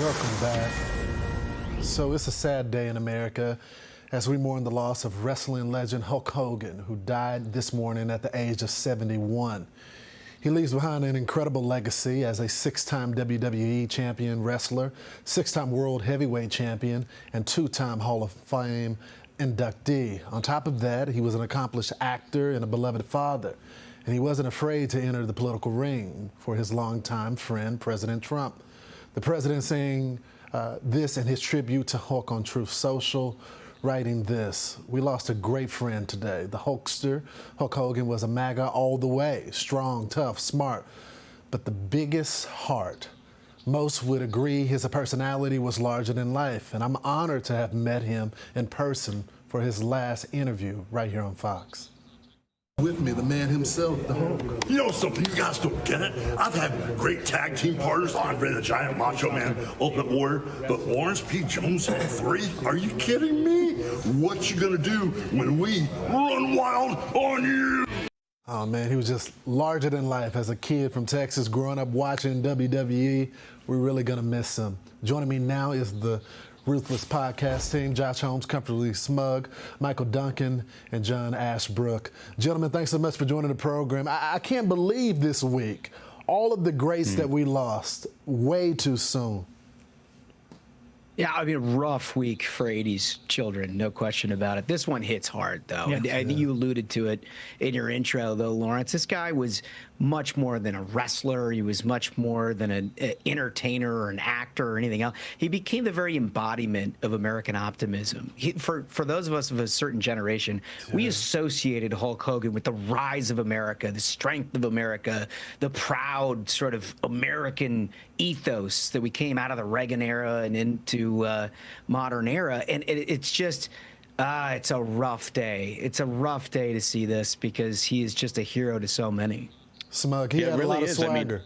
Welcome back. So it's a sad day in America as we mourn the loss of wrestling legend Hulk Hogan, who died this morning at the age of 71. He leaves behind an incredible legacy as a six-time WWE champion wrestler, six-time world heavyweight champion, and two-time Hall of Fame inductee. On top of that, he was an accomplished actor and a beloved father, and he wasn't afraid to enter the political ring for his longtime friend, President Trump. The president saying this in his tribute to Hulk on Truth Social, writing this: "We lost a great friend today. The Hulkster, Hulk Hogan, was a MAGA all the way, strong, tough, smart, but the biggest heart. Most would agree his personality was larger than life, and I'm honored to have met him in person for his last interview right here on Fox." With me, the man himself, the Hulk. You know something, you guys don't get it. I've had great tag team partners, Andre the Giant, Macho Man, Ultimate Warrior, but Lawrence P. Jones at 3? Are you kidding me? What you gonna do when we run wild on you? Oh man, he was just larger than life as a kid from Texas growing up watching WWE. We're really gonna miss him. Joining me now is the Ruthless podcast team: Josh Holmes, Comfortably Smug, Michael Duncan, and John Ashbrook. Gentlemen, thanks so much for joining the program. I can't believe this week all of the greats that we lost way too soon. Yeah, I mean, rough week for 80s children, no question about it. This one hits hard, though. Yeah. And you alluded to it in your intro, though, Lawrence. This guy was much more than a wrestler. He was much more than an entertainer or an actor or anything else. He became the very embodiment of American optimism. For those of us of a certain generation, we associated Hulk Hogan with the rise of America, the strength of America, the proud sort of American ethos that we came out of the Reagan era and into modern era. And it's just, it's a rough day. It's a rough day to see this because he is just a hero to so many. Smug, he had a lot of swagger.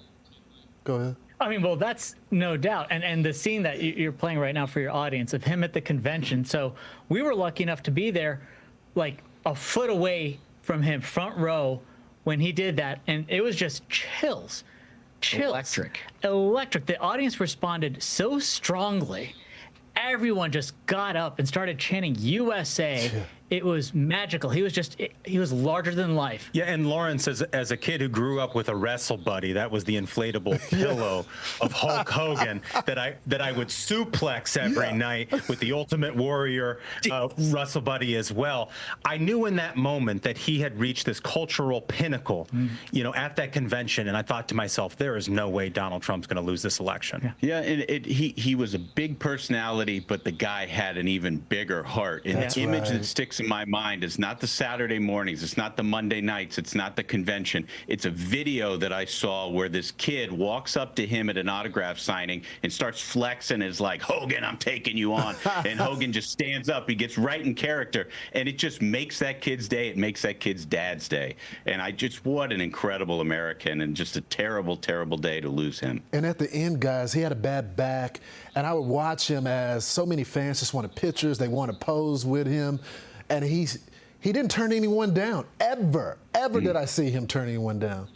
Go ahead. I mean, well, that's no doubt. And the scene that you're playing right now for your audience of him at the convention. So we were lucky enough to be there like a foot away from him, front row, when he did that. And it was just chills. Electric. The audience responded so strongly. Everyone just got up and started chanting USA. Yeah. It was magical. He was larger than life. Yeah, and Lawrence, as a kid who grew up with a wrestle buddy, that was the inflatable pillow of Hulk Hogan that I would suplex every night with the Ultimate Warrior wrestle buddy as well. I knew in that moment that he had reached this cultural pinnacle, you know, at that convention, and I thought to myself, there is no way Donald Trump's going to lose this election. Yeah, and he was a big personality, but the guy had an even bigger heart. And the image that sticks in my mind is not the Saturday mornings, it's not the Monday nights, it's not the convention. It's a video that I saw where this kid walks up to him at an autograph signing and starts flexing, is like, "Hogan, I'm taking you on." And Hogan just stands up, he gets right in character, and it just makes that kid's day. It makes that kid's dad's day. And what an incredible American, and just a terrible, terrible day to lose him. And at the end, guys, he had a bad back, and I would watch him as so many fans just wanted pictures, they wanted to pose with him. And he didn't turn anyone down, ever did I see him turn anyone down.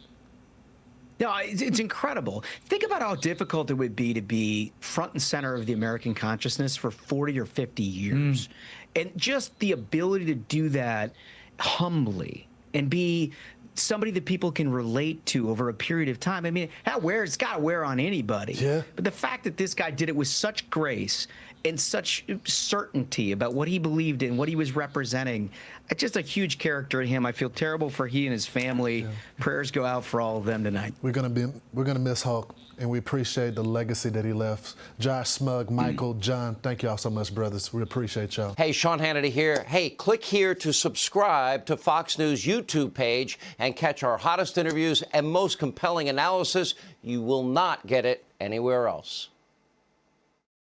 No, it's incredible. Think about how difficult it would be to be front and center of the American consciousness for 40 or 50 years. And just the ability to do that humbly and be somebody that people can relate to over a period of time. I mean, it's got to wear on anybody. Yeah. But the fact that this guy did it with such grace and such certainty about what he believed in, what he was representing, it's just a huge character in him. I feel terrible for he and his family. Yeah. Prayers go out for all of them tonight. We're gonna miss Hulk, and we appreciate the legacy that he left. Josh, Smug, Michael, John, thank y'all so much, brothers. We appreciate y'all. Hey, Sean Hannity here. Hey, click here to subscribe to Fox News YouTube page and catch our hottest interviews and most compelling analysis. You will not get it anywhere else.